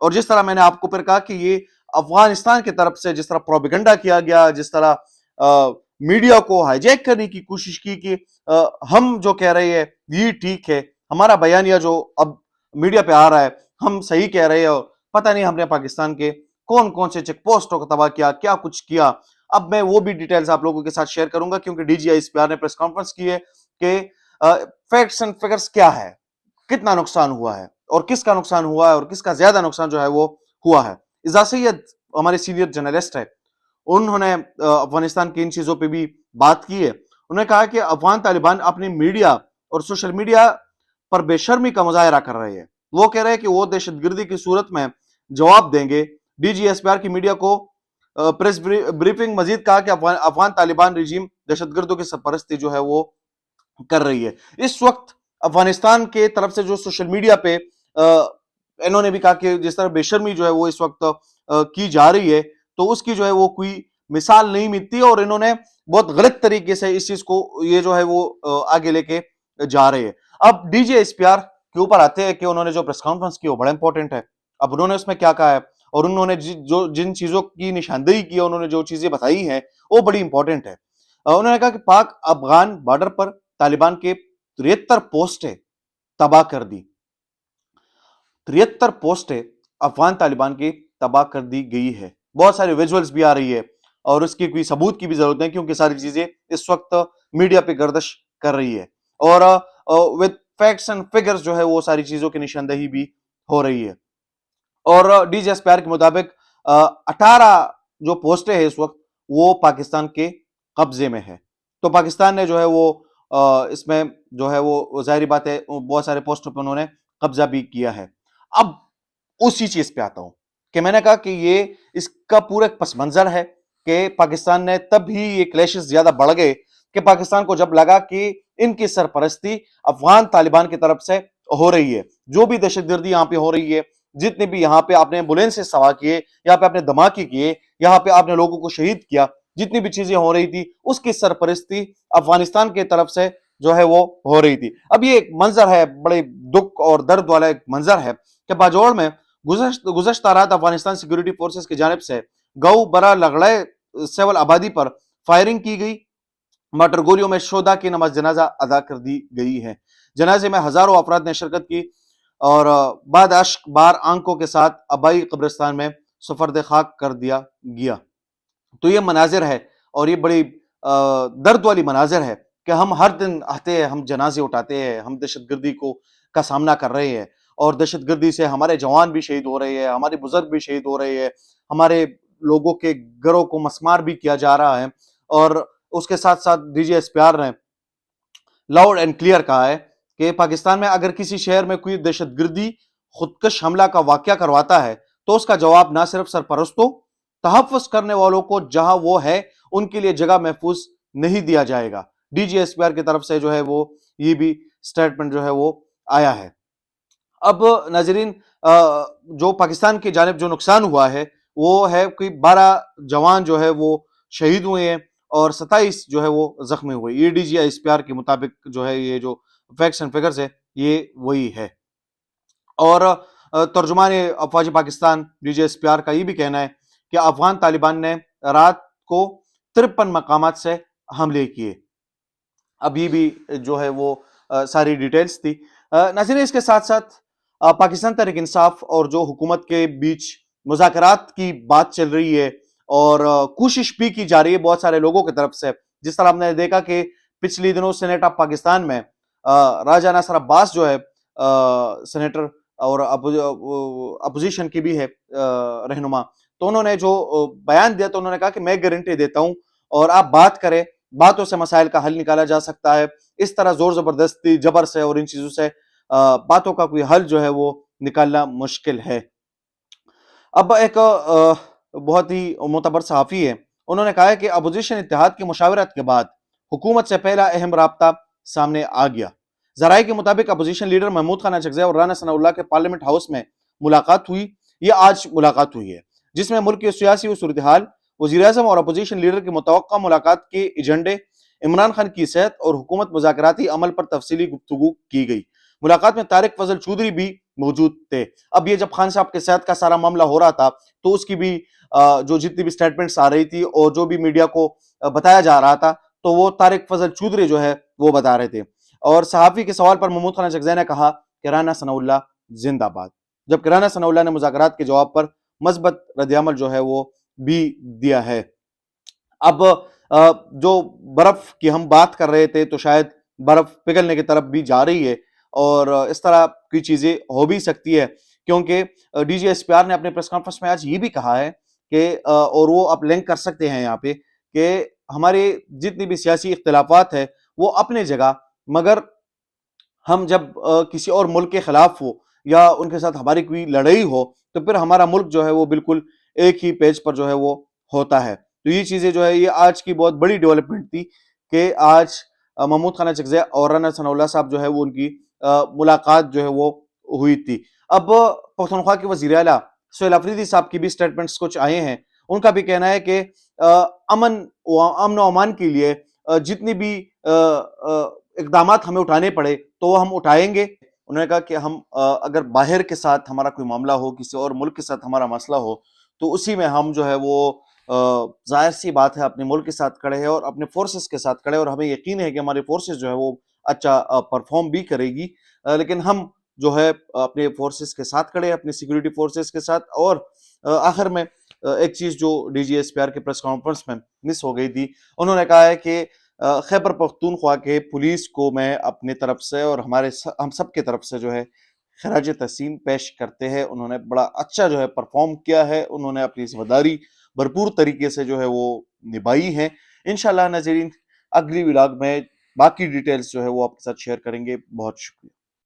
اور جس طرح میں نے آپ کو پھر کہا کہ یہ افغانستان کی طرف سے جس طرح پروپیگنڈا کیا گیا، جس طرح میڈیا کو ہائی جیک کرنے کی کوشش کی کہ ہم جو کہہ رہے ہیں یہ ٹھیک ہے، ہمارا بیانیہ جو اب میڈیا پہ آ رہا ہے ہم صحیح کہہ رہے ہیں، پتہ نہیں ہم نے پاکستان کے کون کون سے چیک پوسٹوں کو تباہ کیا، کیا کچھ کیا۔ اب میں وہ بھی ڈیٹیلز آپ لوگوں کے ساتھ شیئر کروں گا کیونکہ D G I S P R نے پریس کانفرنس کی ہے کہ فیکٹس اینڈ فگرز کیا ہے، کتنا نقصان ہوا ہے اور کس کا نقصان ہوا ہے اور کس کا زیادہ نقصان جو ہے وہ ہوا ہے۔ اعزاز سید ہمارے سینئر جرنلسٹ ہے، انہوں نے افغانستان کی ان چیزوں پہ بھی بات کی ہے۔ انہوں نے کہا کہ افغان طالبان اپنی میڈیا اور سوشل میڈیا پر بے شرمی کا مظاہرہ کر رہے ہیں، وہ کہہ رہے ہیں کہ وہ دہشت گردی کی صورت میں جواب دیں گے۔ D G S P R کی میڈیا کو پریس بریفنگ مزید کہا کہ افغان طالبان رجیم دہشت گردوں کی سرپرستی جو ہے وہ کر رہی ہے۔ اس وقت افغانستان کے طرف سے جو سوشل میڈیا پہ انہوں نے بھی کہا کہ جس طرح بے شرمی جو ہے وہ اس وقت کی جا رہی ہے تو اس کی جو ہے وہ کوئی مثال نہیں ملتی، اور انہوں نے بہت غلط طریقے سے اس چیز کو یہ جو ہے وہ آگے لے کے جا رہے ہیں۔ اب D G S P R کے اوپر آتے ہیں کہ انہوں نے جو پریس کانفرنس کی وہ بڑا امپورٹنٹ ہے۔ اب انہوں نے اس میں کیا کہا ہے اور انہوں نے جو جن چیزوں کی نشاندہی کی ہے، انہوں نے جو چیزیں بتائی ہیں وہ بڑی امپورٹنٹ ہے۔ انہوں نے کہا کہ پاک افغان بارڈر پر طالبان کے 73 پوسٹیں تباہ کر دی، 73 پوسٹیں افغان طالبان کی تباہ کر دی گئی ہے۔ بہت سارے ویژولز بھی آ رہی ہے اور اس کی کوئی ثبوت کی بھی ضرورت نہیں کیونکہ ساری چیزیں اس وقت میڈیا پہ گردش کر رہی ہے، اور with facts and figures جو ہے وہ ساری چیزوں کی نشاندہی بھی ہو رہی ہے۔ اور D G S P R کے مطابق 18 جو پوسٹیں ہیں اس وقت وہ پاکستان کے قبضے میں ہے، تو پاکستان نے جو ہے وہ اس میں جو ہے وہ ظاہری بات ہے بہت سارے پوسٹوں پہ انہوں نے قبضہ بھی کیا ہے۔ اب اسی چیز پہ آتا ہوں کہ میں نے کہا کہ یہ اس کا پورا ایک پس منظر ہے کہ پاکستان نے تب ہی یہ کلیشز زیادہ بڑھ گئے کہ پاکستان کو جب لگا کہ ان کی سرپرستی افغان طالبان کی طرف سے ہو رہی ہے، جو بھی دہشت گردی یہاں پہ ہو رہی ہے، جتنے بھی یہاں پہ آپ نے ایمبولینس سے سوا کیے، یہاں پہ آپ نے دھماکے کیے، یہاں پہ آپ نے لوگوں کو شہید کیا، جتنی بھی چیزیں ہو رہی تھی اس کی سرپرستی افغانستان کی طرف سے جو ہے وہ ہو رہی تھی۔ اب یہ ایک منظر ہے، بڑے دکھ اور درد والا ایک منظر ہے کہ باجوڑ میں گزشتہ رات افغانستان سیکیورٹی فورسز کی جانب سے گو برا لگڑے سول آبادی پر فائرنگ کی گئی، موٹر گولیوں میں شہداء کی نماز جنازہ ادا کر دی گئی ہے۔ جنازے میں ہزاروں افراد نے شرکت کی اور بعد اشک بار آنکھوں کے ساتھ آبائی قبرستان میں سپرد خاک کر دیا گیا۔ تو یہ مناظر ہے اور یہ بڑی درد والی مناظر ہے کہ ہم ہر دن آتے ہیں، ہم جنازے اٹھاتے ہیں، ہم دہشت گردی کا سامنا کر رہے ہیں اور دہشت گردی سے ہمارے جوان بھی شہید ہو رہے ہیں، ہمارے بزرگ بھی شہید ہو رہے ہیں، ہمارے لوگوں کے گھروں کو مسمار بھی کیا جا رہا ہے۔ اور اس کے ساتھ ساتھ D G S P R نے لاؤڈ اینڈ کلیئر کہا ہے کہ پاکستان میں اگر کسی شہر میں کوئی دہشت گردی خودکش حملہ کا واقعہ کرواتا ہے تو اس کا جواب نہ صرف سرپرستوں، تحفظ کرنے والوں کو جہاں وہ ہے ان کے لیے جگہ محفوظ نہیں دیا جائے گا۔ D G S P R کی طرف سے جو ہے وہ یہ بھی سٹیٹمنٹ جو ہے وہ آیا ہے۔ اب ناظرین جو پاکستان کی جانب جو نقصان ہوا ہے وہ ہے کہ 12 جوان جو ہے وہ شہید ہوئے ہیں اور 27 جو ہے وہ زخمی ہوئے۔ یہ D G S P R کے مطابق جو ہے یہ جو فیکٹس اینڈ فگرز ہے یہ وہی ہے۔ اور ترجمان افواج Pakistan D G S P R کا یہ بھی کہنا ہے کہ افغان طالبان نے رات کو 53 مقامات سے حملے کیے۔ اب یہ بھی جو ہے وہ ساری ڈیٹیلز تھی۔ ناظرین اس کے ساتھ ساتھ پاکستان تحریک انصاف اور جو حکومت کے بیچ مذاکرات کی بات چل رہی ہے اور کوشش بھی کی جا رہی ہے بہت سارے لوگوں کی طرف سے، جس طرح ہم نے دیکھا کہ پچھلی دنوں سینیٹ آف پاکستان میں راجہ ناصر عباس جو ہے سینیٹر اور اپوزیشن کی بھی ہے رہنما، تو انہوں نے جو بیان دیا تو انہوں نے کہا کہ میں گارنٹی دیتا ہوں اور آپ بات کریں، باتوں سے مسائل کا حل نکالا جا سکتا ہے، اس طرح زور زبردستی جبر سے اور ان چیزوں سے باتوں کا کوئی حل جو ہے وہ نکالنا مشکل ہے۔ اب ایک بہت ہی معتبر صحافی ہے، انہوں نے کہا ہے کہ اپوزیشن اتحاد کی مشاورت کے بعد حکومت سے پہلا اہم رابطہ سامنے آ گیا۔ ذرائع کے مطابق اپوزیشن لیڈر محمود خان اچکزئی اور رانا ثناء اللہ کے پارلیمنٹ ہاؤس میں ملاقات ہوئی۔ یہ آج ملاقات ہوئی ہے جس میں ملک کی سیاسی و صورتحال، وزیراعظم اور اپوزیشن لیڈر کی متوقع ملاقات کے ایجنڈے، عمران خان کی صحت اور حکومت مذاکراتی عمل پر تفصیلی گفتگو کی گئی۔ ملاقات میں طارق فضل چودھری بھی موجود تھے. اب یہ جب خان صاحب کے صحت کا سارا معاملہ ہو رہا تھا تو اس کی بھی جو جتنی بھی سٹیٹمنٹس آ رہی تھی اور جو بھی میڈیا کو بتایا جا رہا تھا تو وہ طارق فضل چودھری جو ہے وہ بتا رہے تھے. اور صحافی کے سوال پر محمود خان اچکزئی نے کہا کہ رانا ثناء اللہ زندہ باد، جبکہ رانا ثناء اللہ نے مذاکرات کے جواب پر مثبت رد عمل جو ہے وہ بھی دیا ہے. اب جو برف کی ہم بات کر رہے تھے تو شاید برف پگھلنے کی طرف بھی جا رہی ہے اور اس طرح کی چیزیں ہو بھی سکتی ہے، کیونکہ D G S P R نے اپنے پریس کانفرنس میں آج یہ بھی کہا ہے کہ اور وہ آپ لنک کر سکتے ہیں یہاں پہ کہ ہمارے جتنی بھی سیاسی اختلافات ہیں وہ اپنے جگہ، مگر ہم جب کسی اور ملک کے خلاف ہو یا ان کے ساتھ ہماری کوئی لڑائی ہو تو پھر ہمارا ملک جو ہے وہ بالکل ایک ہی پیج پر جو ہے وہ ہوتا ہے. تو یہ چیزیں جو ہے یہ آج کی بہت بڑی ڈیولپمنٹ تھی کہ آج محمود خان اچکزئی اور رانا ثناء اللہ صاحب جو ہے وہ ان کی ملاقات جو ہے وہ ہوئی تھی. اب پختونخوا کے وزیر اعلیٰ سہیل آفریدی صاحب کی بھی سٹیٹمنٹس کچھ آئے ہیں. ان کا بھی کہنا ہے کہ امن و امان کے لیے جتنی بھی اقدامات ہمیں اٹھانے پڑے تو وہ ہم اٹھائیں گے. انہوں نے کہا کہ ہم اگر باہر کے ساتھ ہمارا کوئی معاملہ ہو، کسی اور ملک کے ساتھ ہمارا مسئلہ ہو تو اسی میں ہم جو ہے وہ ظاہر سی بات ہے اپنے ملک کے ساتھ کھڑے ہیں اور اپنے فورسز کے ساتھ کھڑے، اور ہمیں یقین ہے کہ ہماری فورسز جو ہے وہ اچھا پرفارم بھی کرے گی. لیکن ہم جو ہے اپنے فورسز کے ساتھ کھڑے ہیں، اپنے سیکورٹی فورسز کے ساتھ. اور آخر میں ایک چیز جو D G S P R کے پریس کانفرنس میں مس ہو گئی تھی، انہوں نے کہا ہے کہ خیبر پختونخوا کے پولیس کو میں اپنے طرف سے اور ہم سب کے طرف سے جو ہے خراج تحسین پیش کرتے ہیں. انہوں نے بڑا اچھا جو ہے پرفارم کیا ہے، انہوں نے اپنی ذمہ داری بھرپور طریقے سے جو ہے وہ نبھائی ہیں. انشاءاللہ ناظرین اگلی ولاگ میں باقی ڈیٹیلز جو ہے وہ آپ کے ساتھ شیئر کریں گے. بہت شکریہ.